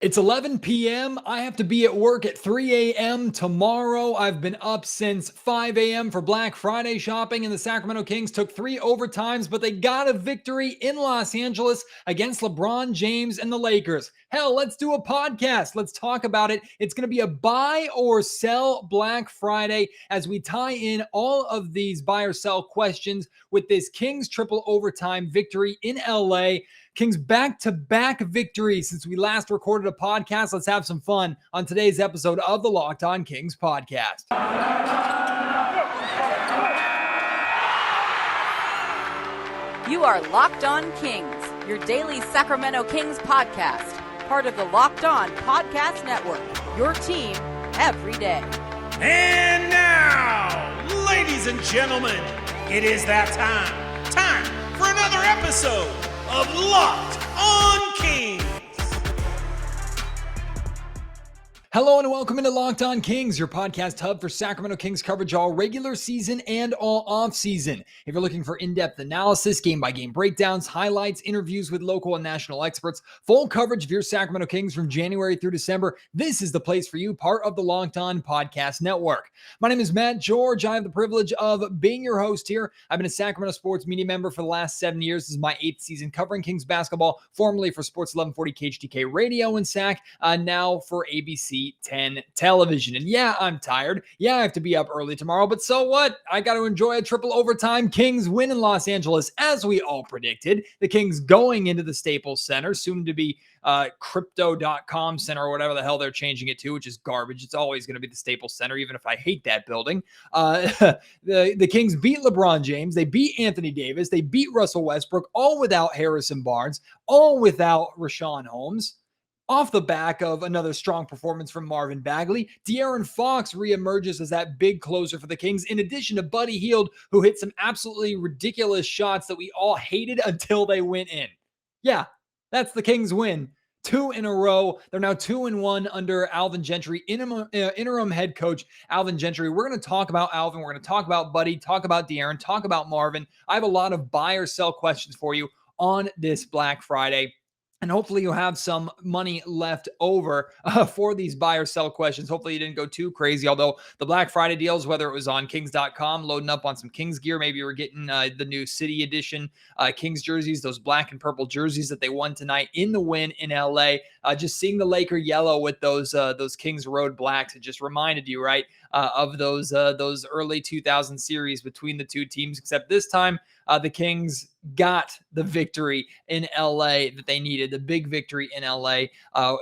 It's 11 p.m. I have to be at work at 3 a.m. tomorrow. I've been up since 5 a.m. for Black Friday shopping, and the Sacramento Kings took 3 overtimes, but they got a victory in Los Angeles against LeBron James and the Lakers. Hell, let's do a podcast. Let's talk about it. It's going to be a buy or sell Black Friday as we tie in all of these buy or sell questions with this Kings triple overtime victory in LA. Kings back-to-back victories since we last recorded a podcast. Let's have some fun on today's episode of the Locked On Kings podcast. You are Locked On Kings, your daily Sacramento Kings podcast, part of the Locked On Podcast Network, your team every day. And now, ladies and gentlemen, it is that time for another episode of Locked On Kings. Hello and welcome into Locked On Kings, your podcast hub for Sacramento Kings coverage all regular season and all off season. If you're looking for in-depth analysis, game-by-game breakdowns, highlights, interviews with local and national experts, full coverage of your Sacramento Kings from January through December, this is the place for you, part of the Locked On Podcast Network. My name is Matt George. I have the privilege of being your host here. I've been a Sacramento sports media member for the last 7 years. This is my 8th season covering Kings basketball, formerly for Sports 1140 KHTK Radio and SAC, now for ABC 10 television. And yeah, I'm tired. Yeah, I have to be up early tomorrow, but so what? I got to enjoy a triple overtime Kings win in Los Angeles, as we all predicted. The Kings going into the Staples Center, soon to be crypto.com center or whatever the hell they're changing it to, which is garbage. It's always going to be the Staples Center, even if I hate that building. The Kings beat LeBron James. They beat Anthony Davis. They beat Russell Westbrook, all without Harrison Barnes, all without Rashawn Holmes. Off the back of another strong performance from Marvin Bagley, Darren Fox reemerges as that big closer for the Kings, in addition to Buddy Hield, who hit some absolutely ridiculous shots that we all hated until they went in. Yeah, that's the Kings win. 2 in a row. They're now 2-1 under Alvin Gentry, interim head coach Alvin Gentry. We're going to talk about Alvin. We're going to talk about Buddy, talk about Darren, talk about Marvin. I have a lot of buy or sell questions for you on this Black Friday. And hopefully you have some money left over for these buy or sell questions. Hopefully you didn't go too crazy, although the Black Friday deals, whether it was on Kings.com, loading up on some Kings gear, maybe you were getting the new City Edition Kings jerseys, those black and purple jerseys that they won tonight in the win in LA. Just seeing the Laker yellow with those Kings Road blacks, it just reminded you, right, of those early 2000 series between the two teams, except this time the Kings got the victory in LA that they needed, the big victory in LA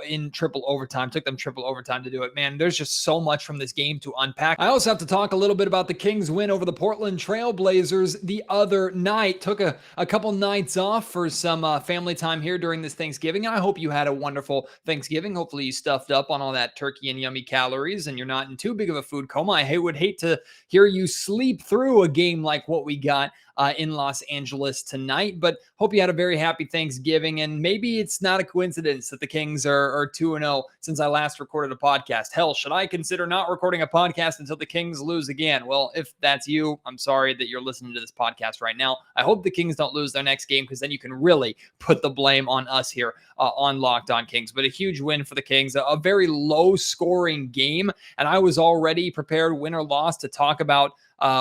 in triple overtime. Took them triple overtime to do it. Man, there's just so much from this game to unpack. I also have to talk a little bit about the Kings win over the Portland Trail Blazers the other night. Took a couple nights off for some family time here during this Thanksgiving, and I hope you had a wonderful Thanksgiving. Hopefully you stuffed up on all that turkey and yummy calories, and you're not in too big of a food coma. I would hate to hear you sleep through a game like what we got in Los Angeles tonight, but hope you had a very happy Thanksgiving. And maybe it's not a coincidence that the Kings are 2-0 since I last recorded a podcast. Hell, should I consider not recording a podcast until the Kings lose again? Well, if that's you, I'm sorry that you're listening to this podcast right now. I hope the Kings don't lose their next game, because then you can really put the blame on us here on Locked On Kings. But a huge win for the Kings, a very low scoring game. And I was already prepared, win or loss, to talk about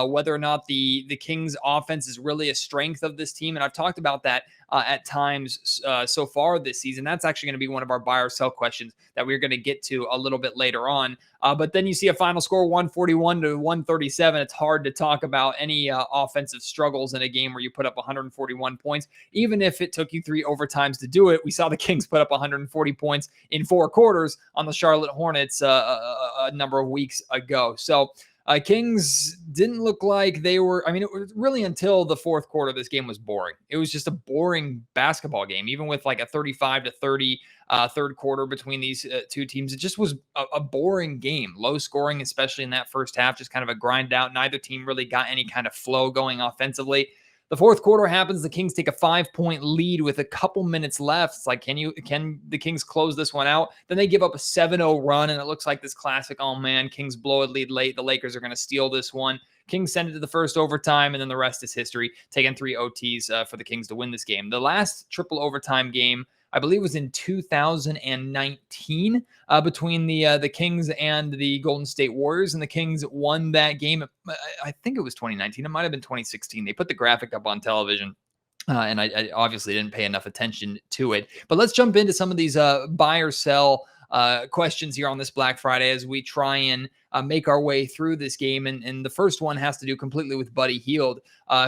whether or not the Kings offense is really a strength of this team. And I've talked about that at times so far this season. That's actually going to be one of our buy or sell questions that we're going to get to a little bit later on. But then you see a final score 141-137. It's hard to talk about any offensive struggles in a game where you put up 141 points. Even if it took you 3 overtimes to do it, we saw the Kings put up 140 points in 4 quarters on the Charlotte Hornets a number of weeks ago. So Kings didn't look like they were, it was really until the fourth quarter, this game was boring. It was just a boring basketball game, even with like a 35-30 third quarter between these two teams. It just was a boring game, low scoring, especially in that first half, just kind of a grind out. Neither team really got any kind of flow going offensively. The fourth quarter happens. The Kings take a 5-point lead with a couple minutes left. It's like, can the Kings close this one out? Then they give up a 7-0 run, and it looks like this classic, oh man, Kings blow a lead late. The Lakers are going to steal this one. Kings send it to the first overtime, and then the rest is history, taking 3 OTs for the Kings to win this game. The last triple overtime game I believe it was in 2019 between the Kings and the Golden State Warriors, and the Kings won that game. I think it was 2019. It might have been 2016. They put the graphic up on television. And I obviously didn't pay enough attention to it. But let's jump into some of these buy or sell questions here on this Black Friday as we try and make our way through this game. And the first one has to do completely with Buddy Hield,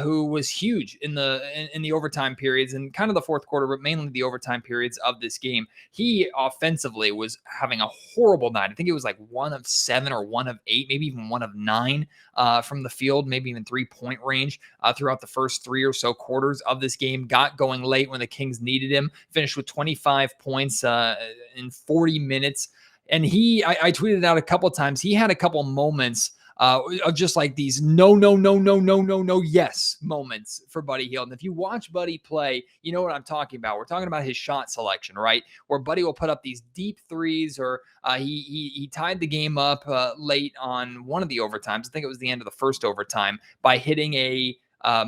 who was huge in the overtime periods and kind of the fourth quarter, but mainly the overtime periods of this game. He offensively was having a horrible night. I think it was like 1 of 7 or 1 of 8, maybe even 1 of 9 from the field, maybe even 3-point range throughout the first 3 or so quarters of this game. Got going late when the Kings needed him, finished with 25 points in 40 minutes. And I tweeted out a couple times, he had a couple moments of just like these no, yes moments for Buddy Hield. And if you watch Buddy play, you know what I'm talking about. We're talking about his shot selection, right? Where Buddy will put up these deep threes, or he tied the game up late on one of the overtimes. I think it was the end of the first overtime by hitting a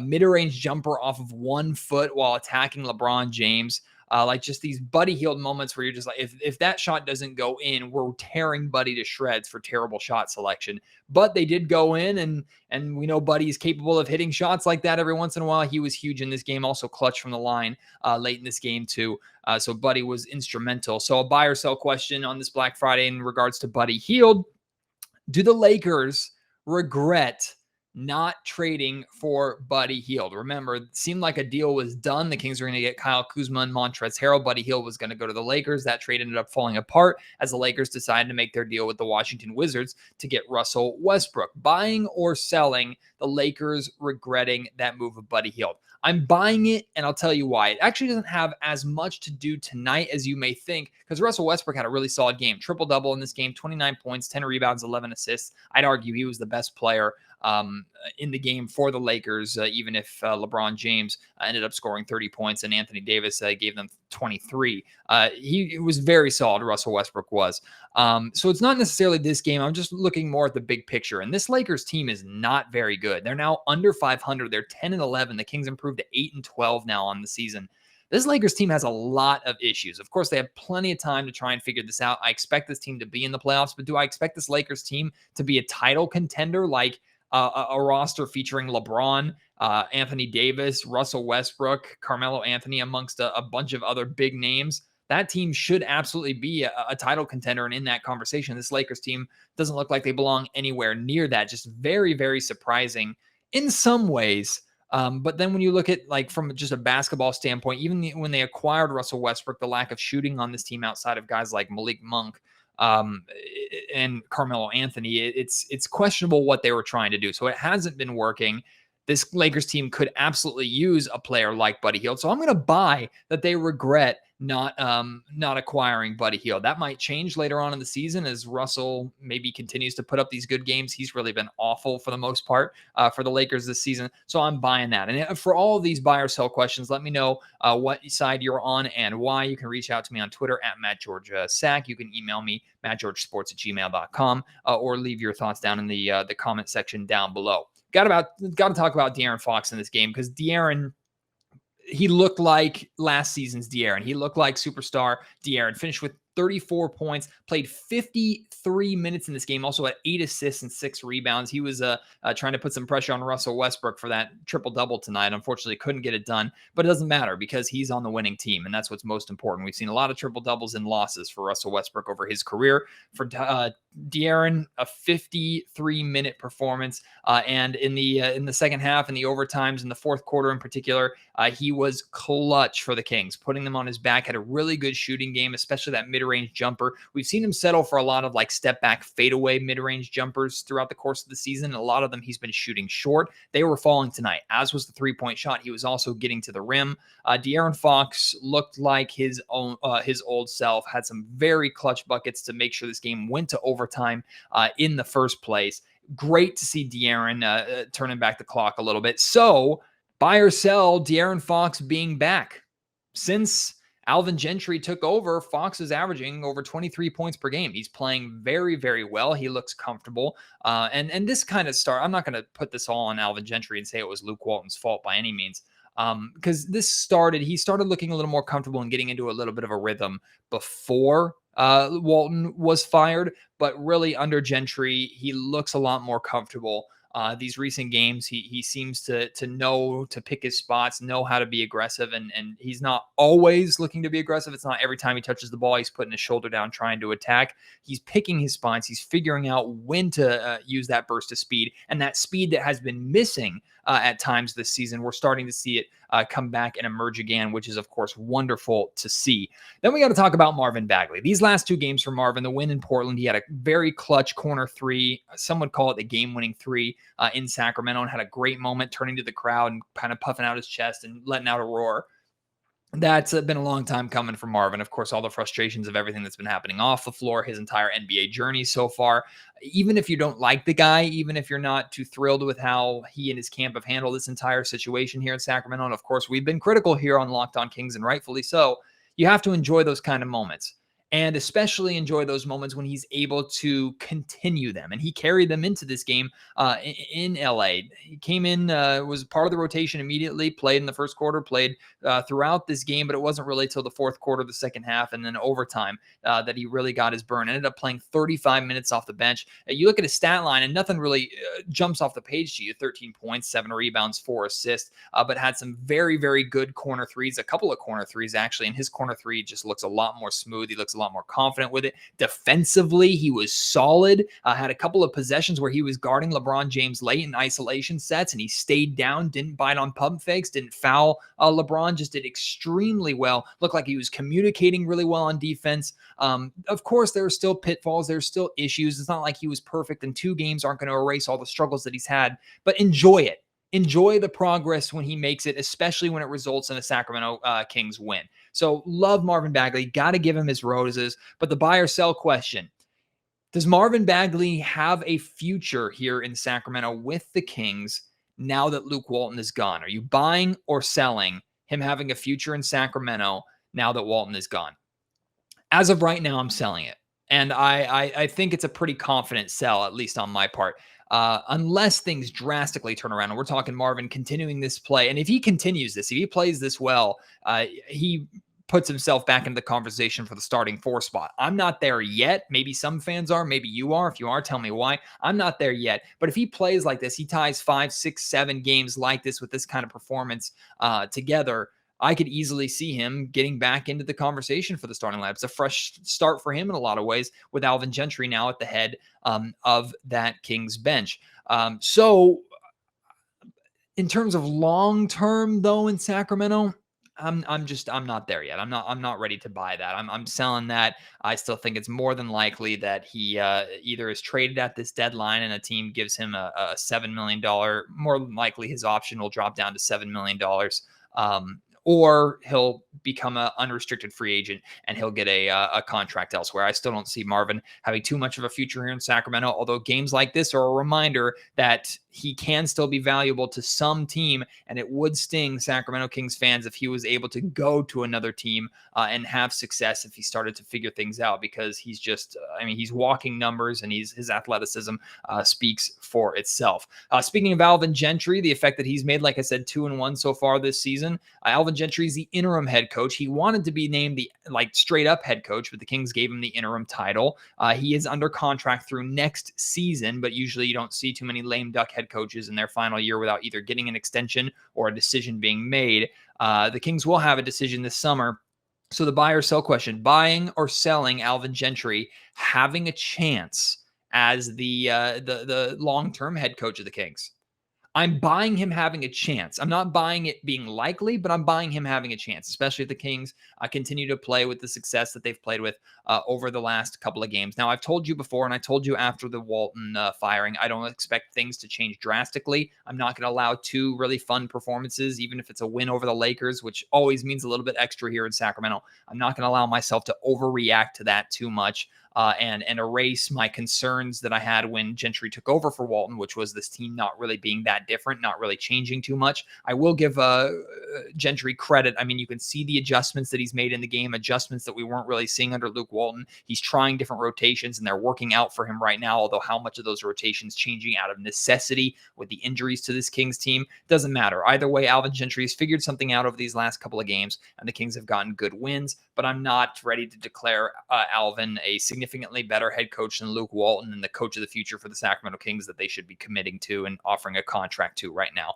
mid-range jumper off of 1 foot while attacking LeBron James. Like just these Buddy Hield moments where you're just like, if that shot doesn't go in, we're tearing Buddy to shreds for terrible shot selection. But they did go in, and we know Buddy is capable of hitting shots like that every once in a while. He was huge in this game, also clutch from the line late in this game too. So Buddy was instrumental. So a buy or sell question on this Black Friday in regards to Buddy Hield. Do the Lakers regret not trading for Buddy Hield? Remember, it seemed like a deal was done. The Kings were going to get Kyle Kuzma and Montrezl Harrell. Buddy Hield was going to go to the Lakers. That trade ended up falling apart as the Lakers decided to make their deal with the Washington Wizards to get Russell Westbrook. Buying or selling, the Lakers regretting that move of Buddy Hield? I'm buying it, and I'll tell you why. It actually doesn't have as much to do tonight as you may think, because Russell Westbrook had a really solid game. Triple-double in this game, 29 points, 10 rebounds, 11 assists. I'd argue he was the best player in the game for the Lakers, even if LeBron James ended up scoring 30 points and Anthony Davis gave them 23. He was very solid, Russell Westbrook was. So it's not necessarily this game. I'm just looking more at the big picture. And this Lakers team is not very good. They're now under 500. They're 10-11. The Kings improved to 8-12 now on the season. This Lakers team has a lot of issues. Of course, they have plenty of time to try and figure this out. I expect this team to be in the playoffs, but do I expect this Lakers team to be a title contender like a roster featuring LeBron, Anthony Davis, Russell Westbrook, Carmelo Anthony, amongst a bunch of other big names? That team should absolutely be a title contender and in that conversation. This Lakers team doesn't look like they belong anywhere near that. Just very, very surprising in some ways. But then when you look at, like, from just a basketball standpoint, even when they acquired Russell Westbrook, the lack of shooting on this team outside of guys like Malik Monk and Carmelo Anthony, it's questionable what they were trying to do. So it hasn't been working. This Lakers team could absolutely use a player like Buddy Hield. So I'm going to buy that they regret not acquiring Buddy Hield. That might change later on in the season as Russell maybe continues to put up these good games. He's really been awful for the most part for the Lakers this season. So I'm buying that. And for all of these buy or sell questions, let me know what side you're on and why. You can reach out to me on Twitter at MattGeorgeSack. You can email me, mattgeorgesports@gmail.com, or leave your thoughts down in the comment section down below. Got to talk about Darren Fox in this game, because De'Aaron, he looked like last season's De'Aaron. He looked like superstar De'Aaron. Finished with 34 points, played 53 minutes in this game, also had 8 assists and 6 rebounds. He was trying to put some pressure on Russell Westbrook for that triple-double tonight. Unfortunately, couldn't get it done, but it doesn't matter because he's on the winning team, and that's what's most important. We've seen a lot of triple-doubles and losses for Russell Westbrook over his career. For De'Aaron, a 53-minute performance, and in the second half, in the overtimes, in the fourth quarter in particular, he was clutch for the Kings, putting them on his back. Had a really good shooting game, especially that mid-range jumper. We've seen him settle for a lot of like step-back fadeaway mid-range jumpers throughout the course of the season. A lot of them he's been shooting short. They were falling tonight, as was the three-point shot. He was also getting to the rim. De'Aaron Fox looked like his old self, had some very clutch buckets to make sure this game went to overtime in the first place. Great to see De'Aaron turning back the clock a little bit. So buy or sell De'Aaron Fox being back. Since Alvin Gentry took over, Fox is averaging over 23 points per game. He's playing very, very well. He looks comfortable. And this kind of start, I'm not going to put this all on Alvin Gentry and say it was Luke Walton's fault by any means. Because he started looking a little more comfortable and getting into a little bit of a rhythm before Walton was fired, but really under Gentry, he looks a lot more comfortable. These recent games, he seems to know to pick his spots, know how to be aggressive, and he's not always looking to be aggressive. It's not every time he touches the ball, he's putting his shoulder down trying to attack. He's picking his spots. He's figuring out when to use that burst of speed, and that speed that has been missing at times this season. We're starting to see it come back and emerge again, which is, of course, wonderful to see. Then we got to talk about Marvin Bagley. These last two games for Marvin, the win in Portland, he had a very clutch corner three. Some would call it the game-winning three in Sacramento, and had a great moment turning to the crowd and kind of puffing out his chest and letting out a roar. That's been a long time coming for Marvin. Of course, all the frustrations of everything that's been happening off the floor, his entire NBA journey so far. Even if you don't like the guy, even if you're not too thrilled with how he and his camp have handled this entire situation here in Sacramento, and of course, we've been critical here on Locked On Kings, and rightfully so, you have to enjoy those kind of moments. And especially enjoy those moments when he's able to continue them. And he carried them into this game in LA. He came in, was part of the rotation immediately, played in the first quarter, played throughout this game, but it wasn't really till the fourth quarter, the second half, and then overtime that he really got his burn. Ended up playing 35 minutes off the bench. You look at his stat line, and nothing really jumps off the page to you. 13 points, 7 rebounds, 4 assists, but had some very, very good corner threes, a couple of corner threes, actually. And his corner three just looks a lot more smooth. He looks a lot more confident with it. Defensively, he was solid. Had a couple of possessions where he was guarding LeBron James late in isolation sets, and he stayed down, didn't bite on pump fakes, didn't foul LeBron, just did extremely well. Looked like he was communicating really well on defense. Of course, there are still pitfalls. There's still issues. It's not like he was perfect, and 2 games aren't going to erase all the struggles that he's had, but enjoy it. Enjoy the progress when he makes it, especially when it results in a Sacramento Kings win. So love Marvin Bagley. Got to give him his roses. But the buy or sell question, does Marvin Bagley have a future here in Sacramento with the Kings now that Luke Walton is gone? Are you buying or selling him having a future in Sacramento now that Walton is gone? As of right now, I'm selling it. And I think it's a pretty confident sell, at least on my part. Unless things drastically turn around. And we're talking Marvin continuing this play. And if he continues this, if he plays this well, he puts himself back into the conversation for the starting 4 spot. I'm not there yet. Maybe some fans are. Maybe you are. If you are, tell me why. I'm not there yet. But if he plays like this, he ties 5, 6, 7 games like this with this kind of performance together, I could easily see him getting back into the conversation for the starting lineup. It's a fresh start for him in a lot of ways with Alvin Gentry now at the head of that Kings bench. So in terms of long-term though in Sacramento, I'm not there yet. I'm not ready to buy that. I'm selling that. I still think it's more than likely that he either is traded at this deadline and a team gives him a $7 million, more than likely his option will drop down to $7 million. Or he'll become an unrestricted free agent and he'll get a contract elsewhere. I still don't see Marvin having too much of a future here in Sacramento, although games like this are a reminder that he can still be valuable to some team, and it would sting Sacramento Kings fans if he was able to go to another team and have success if he started to figure things out, because he's just, he's walking numbers, and his athleticism speaks for itself. Speaking of Alvin Gentry, the effect that he's made, like I said, 2-1 so far this season. Alvin Gentry is the interim head coach. He wanted to be named the straight up head coach, but the Kings gave him the interim title. He is under contract through next season, but usually you don't see too many lame duck head coaches in their final year without either getting an extension or a decision being made. The Kings will have a decision this summer. So the buy or sell question, buying or selling Alvin Gentry having a chance as the long-term head coach of the Kings. I'm buying him having a chance. I'm not buying it being likely, but I'm buying him having a chance, especially if the Kings continue to play with the success that they've played with over the last couple of games. Now, I've told you before, and I told you after the Walton firing, I don't expect things to change drastically. I'm not going to allow 2 really fun performances, even if it's a win over the Lakers, which always means a little bit extra here in Sacramento. I'm not going to allow myself to overreact to that too much. and erase my concerns that I had when Gentry took over for Walton, which was this team not really being that different, not really changing too much. I will give Gentry credit. I mean, you can see the adjustments that he's made in the game, adjustments that we weren't really seeing under Luke Walton. He's trying different rotations, and they're working out for him right now, although how much of those rotations changing out of necessity with the injuries to this Kings team doesn't matter. Either way, Alvin Gentry has figured something out over these last couple of games, and the Kings have gotten good wins, but I'm not ready to declare Alvin a significantly better head coach than Luke Walton and the coach of the future for the Sacramento Kings that they should be committing to and offering a contract to right now.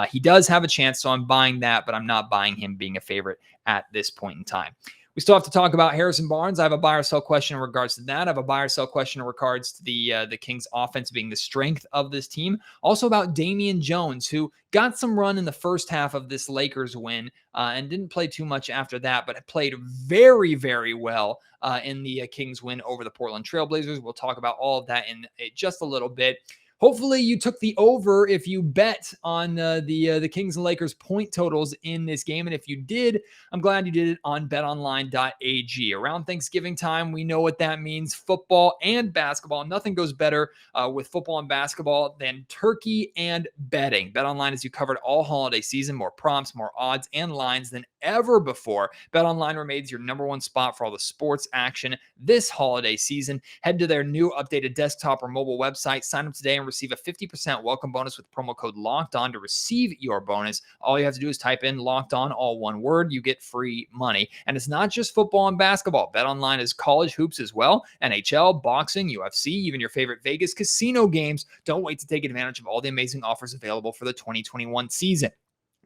He does have a chance, so I'm buying that, but I'm not buying him being a favorite at this point in time. We still have to talk about Harrison Barnes. I have a buy or sell question in regards to that. I have a buy or sell question in regards to the Kings offense being the strength of this team. Also about Damian Jones, who got some run in the first half of this Lakers win and didn't play too much after that, but played very, very well in the Kings win over the Portland Trailblazers. We'll talk about all of that in just a little bit. Hopefully you took the over if you bet on the Kings and Lakers point totals in this game. And if you did, I'm glad you did it on betonline.ag. Around Thanksgiving time, we know what that means. Football and basketball. Nothing goes better with football and basketball than turkey and betting. BetOnline has you covered all holiday season. More prompts, more odds, and lines than ever before. BetOnline remains your number one spot for all the sports action this holiday season. Head to their new updated desktop or mobile website. Sign up today and receive a 50% welcome bonus with promo code LOCKEDON to receive your bonus. All you have to do is type in Locked On, all one word. You get free money. And it's not just football and basketball. BetOnline is college hoops as well. NHL, boxing, UFC, even your favorite Vegas casino games. Don't wait to take advantage of all the amazing offers available for the 2021 season.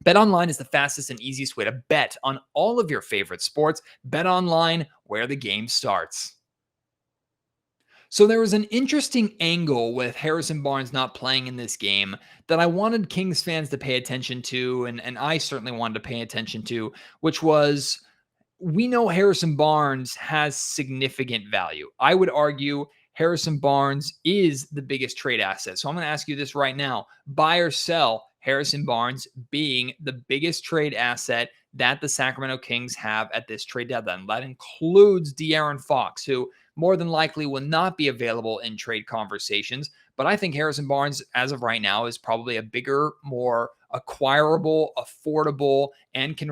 BetOnline is the fastest and easiest way to bet on all of your favorite sports. BetOnline, where the game starts. So there was an interesting angle with Harrison Barnes not playing in this game that I wanted Kings fans to pay attention to, and I certainly wanted to pay attention to, which was, we know Harrison Barnes has significant value. I would argue Harrison Barnes is the biggest trade asset. So I'm going to ask you this right now. Buy or sell Harrison Barnes being the biggest trade asset that the Sacramento Kings have at this trade deadline. That includes Darren Fox, who more than likely will not be available in trade conversations. But I think Harrison Barnes, as of right now, is probably a bigger, more acquirable, affordable, and can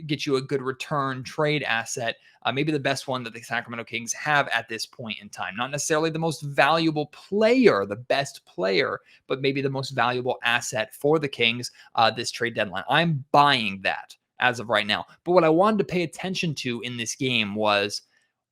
get you a good return trade asset. Maybe the best one that the Sacramento Kings have at this point in time. Not necessarily the most valuable player, the best player, but maybe the most valuable asset for the Kings this trade deadline. I'm buying that as of right now. But what I wanted to pay attention to in this game was,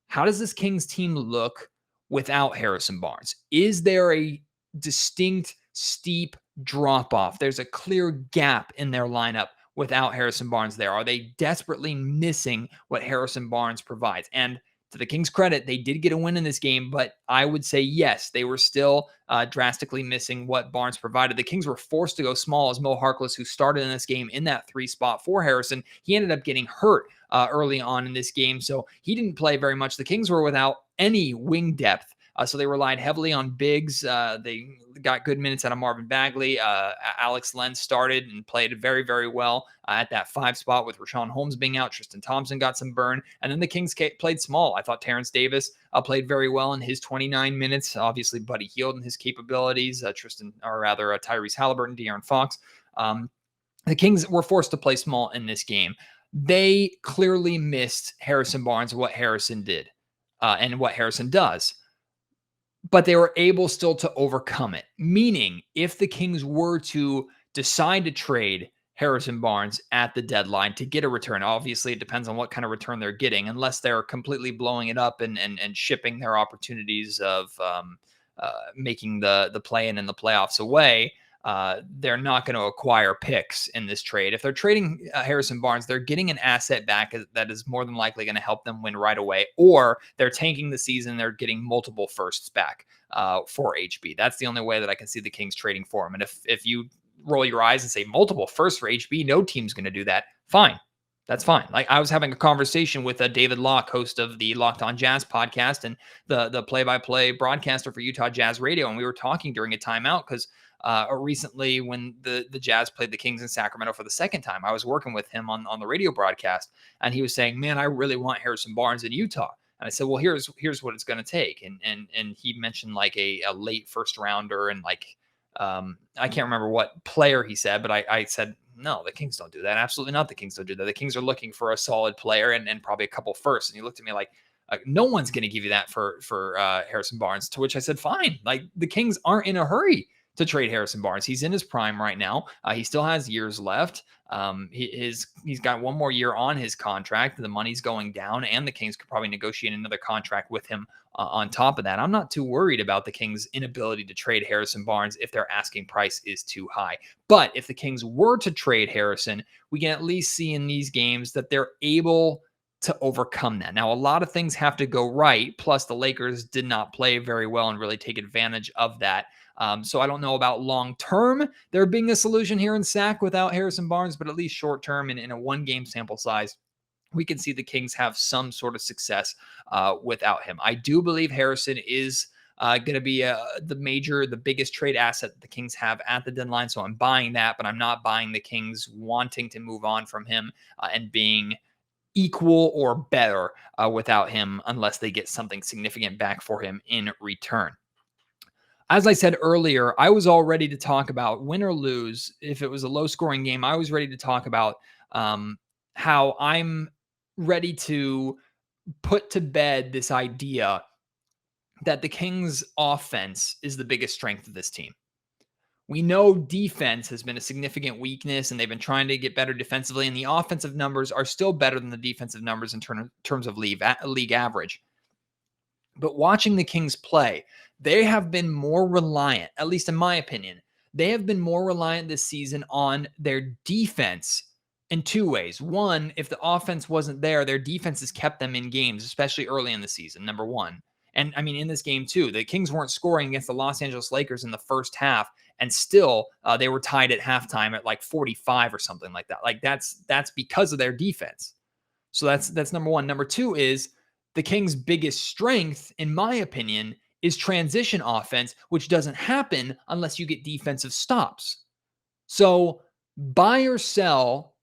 how does this Kings team look without Harrison Barnes? Is there a distinct, steep drop-off? There's a clear gap in their lineup without Harrison Barnes there. Are they desperately missing what Harrison Barnes provides? And to the Kings' credit, they did get a win in this game, but I would say yes, they were still drastically missing what Barnes provided. The Kings were forced to go small as Mo Harkless, who started in this game in that 3 spot for Harrison, he ended up getting hurt early on in this game, so he didn't play very much. The Kings were without any wing depth. So they relied heavily on bigs. They got good minutes out of Marvin Bagley. Alex Len started and played very, very well at that 5 spot with Rashawn Holmes being out. Tristan Thompson got some burn. And then the Kings played small. I thought Terrence Davis played very well in his 29 minutes. Obviously, Buddy Hield and his capabilities. Tyrese Halliburton, Darren Fox. The Kings were forced to play small in this game. They clearly missed Harrison Barnes, what Harrison did and what Harrison does. But they were able still to overcome it. Meaning, if the Kings were to decide to trade Harrison Barnes at the deadline to get a return, obviously it depends on what kind of return they're getting, unless they're completely blowing it up and shipping their opportunities of making the play-in and the playoffs away. They're not going to acquire picks in this trade. If they're trading Harrison Barnes, they're getting an asset back that is more than likely going to help them win right away, or they're tanking the season. They're getting multiple firsts back for HB. That's the only way that I can see the Kings trading for him. And if you roll your eyes and say multiple firsts for HB, no team's going to do that. Fine. That's fine. Like, I was having a conversation with David Locke, host of the Locked On Jazz podcast and the play-by-play broadcaster for Utah Jazz Radio. And we were talking during a timeout because recently when the Jazz played the Kings in Sacramento for the second time, I was working with him on the radio broadcast, and he was saying, man, I really want Harrison Barnes in Utah. And I said, well, here's what it's going to take. And he mentioned like a late first rounder and like, I can't remember what player he said, but I said, no, the Kings don't do that. Absolutely not. The Kings don't do that. The Kings are looking for a solid player and probably a couple firsts. And he looked at me like, no one's going to give you that for Harrison Barnes. To which I said, fine. Like the Kings aren't in a hurry to trade Harrison Barnes. He's in his prime right now. He still has years left. He's got one more year on his contract. The money's going down, and the Kings could probably negotiate another contract with him on top of that. I'm not too worried about the Kings' inability to trade Harrison Barnes if their asking price is too high. But if the Kings were to trade Harrison, we can at least see in these games that they're able to overcome that. Now, a lot of things have to go right. Plus, the Lakers did not play very well and really take advantage of that. So I don't know about long-term there being a solution here in Sac without Harrison Barnes, but at least short-term and in a one-game sample size, we can see the Kings have some sort of success without him. I do believe Harrison is going to be the biggest trade asset that the Kings have at the deadline. So I'm buying that, but I'm not buying the Kings wanting to move on from him and being equal or better without him unless they get something significant back for him in return. As I said earlier, I was all ready to talk about win or lose. If it was a low-scoring game, I was ready to talk about how I'm ready to put to bed this idea that the Kings' offense is the biggest strength of this team. We know defense has been a significant weakness, and they've been trying to get better defensively, and the offensive numbers are still better than the defensive numbers in terms of league average. But watching the Kings play, they have been more reliant, at least in my opinion, they have been more reliant this season on their defense in two ways. One, if the offense wasn't there, their defense has kept them in games, especially early in the season, number one. And I mean, in this game too, the Kings weren't scoring against the Los Angeles Lakers in the first half, and still they were tied at halftime at like 45 or something like that. Like that's because of their defense. So that's number one. Number two is the Kings' biggest strength, in my opinion, is transition offense, which doesn't happen unless you get defensive stops. So buy or sell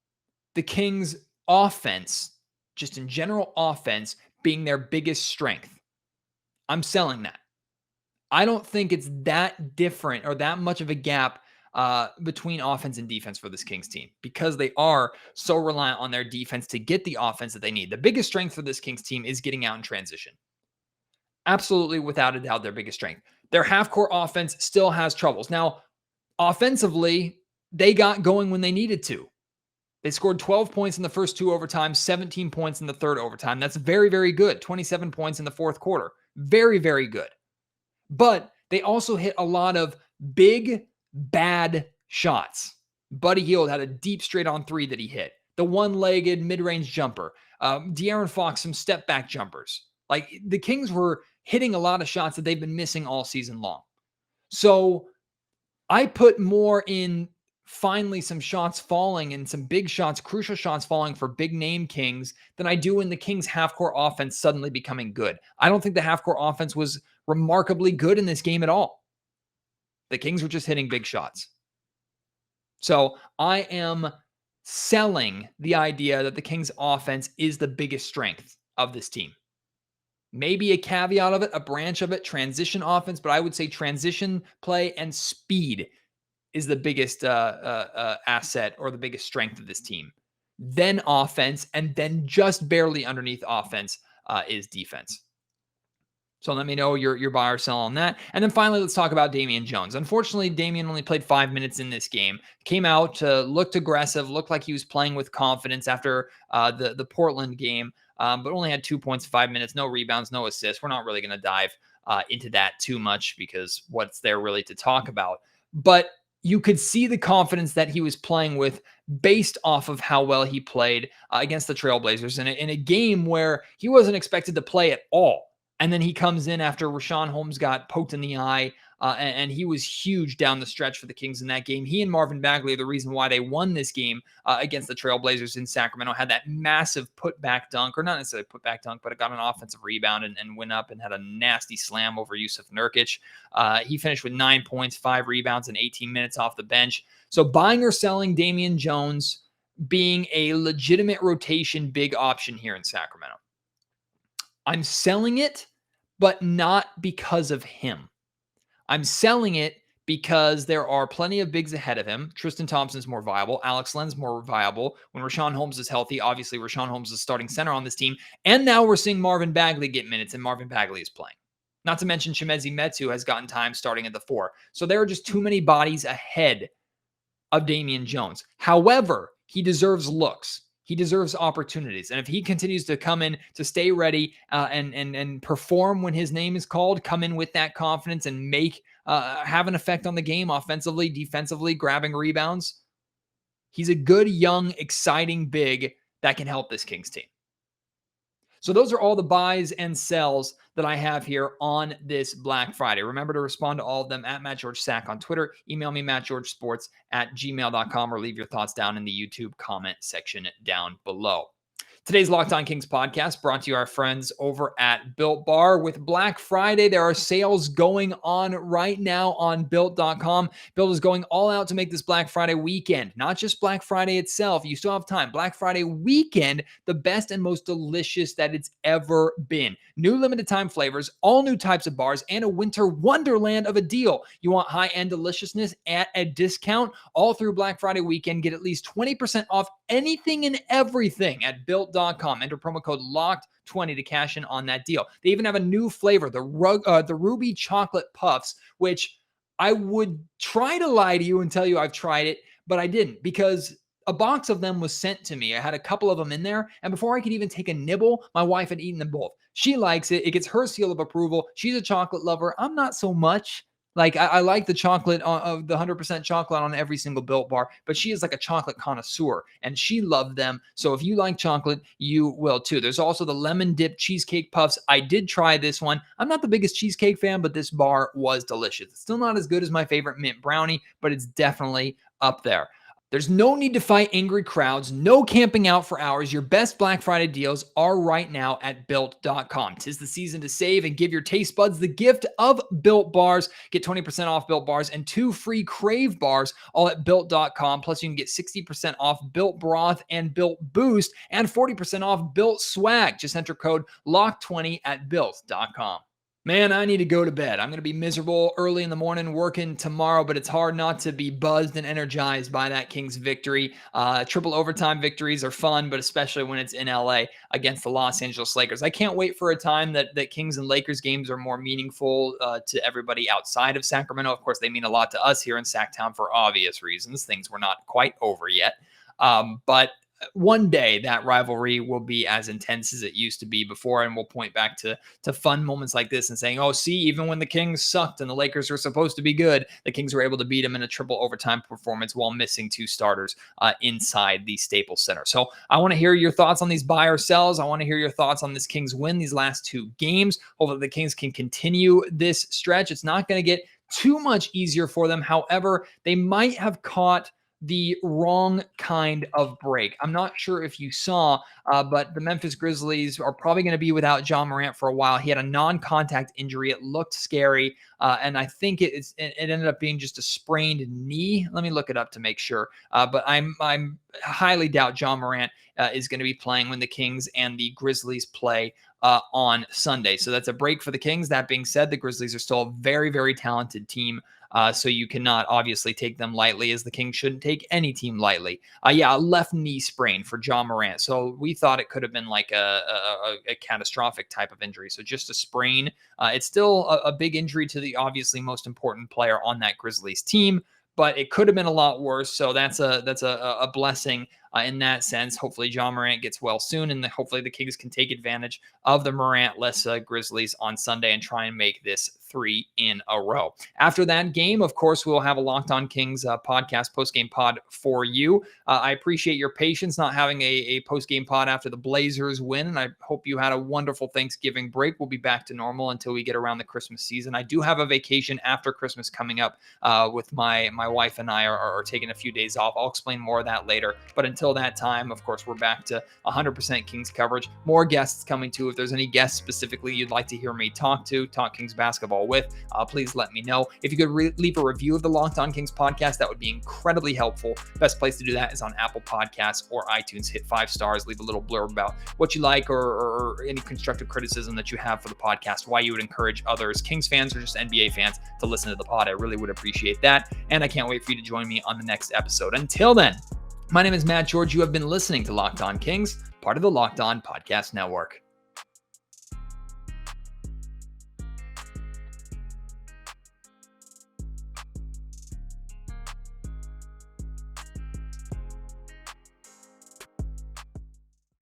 the Kings' offense, just in general offense, being their biggest strength. I'm selling that. I don't think it's that different or that much of a gap between offense and defense for this Kings team because they are so reliant on their defense to get the offense that they need. The biggest strength for this Kings team is getting out in transition. Absolutely, without a doubt, their biggest strength. Their half-court offense still has troubles. Now, offensively, they got going when they needed to. They scored 12 points in the first two overtimes, 17 points in the third overtime. That's very, very good. 27 points in the fourth quarter. Very, very good. But they also hit a lot of big, bad shots. Buddy Hield had a deep straight-on three that he hit. The one-legged mid-range jumper. Darren Fox, some step-back jumpers. Like, the Kings were hitting a lot of shots that they've been missing all season long. So I put more in finally some shots falling and some big shots, crucial shots falling for big-name Kings than I do in the Kings' half-court offense suddenly becoming good. I don't think the half-court offense was remarkably good in this game at all. The Kings were just hitting big shots. So I am selling the idea that the Kings' offense is the biggest strength of this team. Maybe a caveat of it, a branch of it, transition offense, but I would say transition play and speed is the biggest asset or the biggest strength of this team. Then offense, and then just barely underneath offense is defense. So let me know your buy or sell on that. And then finally, let's talk about Damian Jones. Unfortunately, Damian only played 5 minutes in this game. Came out, looked aggressive, looked like he was playing with confidence after the Portland game, but only had 2 points, 5 minutes, no rebounds, no assists. We're not really going to dive into that too much because what's there really to talk about? But you could see the confidence that he was playing with based off of how well he played against the Trailblazers in a game where he wasn't expected to play at all. And then he comes in after Richaun Holmes got poked in the eye, and he was huge down the stretch for the Kings in that game. He and Marvin Bagley are the reason why they won this game against the Trailblazers in Sacramento. Had that massive putback dunk, or not necessarily putback dunk, but it got an offensive rebound and went up and had a nasty slam over Yusuf Nurkic. He finished with 9 points, 5 rebounds, and 18 minutes off the bench. So buying or selling Damian Jones being a legitimate rotation big option here in Sacramento. I'm selling it, but not because of him. I'm selling it because there are plenty of bigs ahead of him. Tristan Thompson's more viable. Alex Len's more viable. When Rashawn Holmes is healthy, obviously Rashawn Holmes is starting center on this team. And now we're seeing Marvin Bagley get minutes, and Marvin Bagley is playing. Not to mention Chimezie Metu has gotten time starting at the 4. So there are just too many bodies ahead of Damian Jones. However, he deserves looks. He deserves opportunities. And if he continues to come in to stay ready and perform when his name is called, come in with that confidence and have an effect on the game offensively, defensively, grabbing rebounds, he's a good, young, exciting big that can help this Kings team. So those are all the buys and sells that I have here on this Black Friday. Remember to respond to all of them at MattGeorgeSack on Twitter. Email me, mattgeorgesports@gmail.com, or leave your thoughts down in the YouTube comment section down below. Today's Locked On Kings podcast brought to you our friends over at Built Bar. With Black Friday, there are sales going on right now on Built.com. Built is going all out to make this Black Friday weekend, not just Black Friday itself. You still have time. Black Friday weekend, the best and most delicious that it's ever been. New limited time flavors, all new types of bars, and a winter wonderland of a deal. You want high-end deliciousness at a discount? All through Black Friday weekend, get at least 20% off anything and everything at Built.com. Enter promo code LOCKED20 to cash in on that deal. They even have a new flavor, the Ruby Chocolate Puffs, which I would try to lie to you and tell you I've tried it, but I didn't, because a box of them was sent to me. I had a couple of them in there, and before I could even take a nibble, my wife had eaten them both. She likes it. It gets her seal of approval. She's a chocolate lover. I'm not so much. Like, I like the chocolate of the 100% chocolate on every single Built bar, but she is like a chocolate connoisseur, and she loved them. So if you like chocolate, you will too. There's also the lemon dip cheesecake puffs. I did try this one. I'm not the biggest cheesecake fan, but this bar was delicious. It's still not as good as my favorite mint brownie, but it's definitely up there. There's no need to fight angry crowds, no camping out for hours. Your best Black Friday deals are right now at Built.com. 'Tis the season to save and give your taste buds the gift of Built Bars. Get 20% off Built Bars and 2 free Crave Bars, all at Built.com. Plus, you can get 60% off Built Broth and Built Boost and 40% off Built Swag. Just enter code LOCK20 at Built.com. Man, I need to go to bed. I'm going to be miserable early in the morning working tomorrow, but it's hard not to be buzzed and energized by that Kings victory. Triple overtime victories are fun, but especially when it's in LA against the Los Angeles Lakers. I can't wait for a time that Kings and Lakers games are more meaningful to everybody outside of Sacramento. Of course, they mean a lot to us here in Sacktown for obvious reasons. Things were not quite over yet. But one day that rivalry will be as intense as it used to be before, and we'll point back to fun moments like this and saying, oh, see, even when the Kings sucked and the Lakers were supposed to be good, the Kings were able to beat them in a triple overtime performance while missing 2 starters inside the Staples Center. So I want to hear your thoughts on these buy or sells. I want to hear your thoughts on this Kings win these last 2 games. Hopefully the Kings can continue this stretch. It's not going to get too much easier for them. However, they might have caught the wrong kind of break. I'm not sure if you saw, but the Memphis Grizzlies are probably going to be without Ja Morant for a while. He had a non-contact injury. It looked scary, and I think it ended up being just a sprained knee. Let me look it up to make sure. But I'm highly doubt Ja Morant is going to be playing when the Kings and the Grizzlies play on Sunday. So that's a break for the Kings. That being said, the Grizzlies are still a very, very talented team. So you cannot obviously take them lightly, as the Kings shouldn't take any team lightly. A left knee sprain for Ja Morant. So we thought it could have been like a catastrophic type of injury. So just a sprain. It's still a big injury to the obviously most important player on that Grizzlies team, but it could have been a lot worse. So that's a blessing in that sense. Hopefully Ja Morant gets well soon, and hopefully the Kings can take advantage of the Morant-less Grizzlies on Sunday and try and make this 3 in a row. After that game, of course, we'll have a Locked On Kings podcast, post-game pod for you. I appreciate your patience not having a post-game pod after the Blazers win, and I hope you had a wonderful Thanksgiving break. We'll be back to normal until we get around the Christmas season. I do have a vacation after Christmas coming up with my wife and I are taking a few days off. I'll explain more of that later, but until until that time, of course, we're back to 100% Kings coverage. More guests coming too. If there's any guests specifically you'd like to hear me talk Kings basketball with, please let me know. If you could leave a review of the Locked On Kings podcast, that would be incredibly helpful. Best place to do that is on Apple Podcasts or iTunes. Hit 5 stars, leave a little blurb about what you like or any constructive criticism that you have for the podcast, why you would encourage others, Kings fans or just NBA fans, to listen to the pod. I really would appreciate that. And I can't wait for you to join me on the next episode. Until then, my name is Matt George. You have been listening to Locked On Kings, part of the Locked On Podcast Network.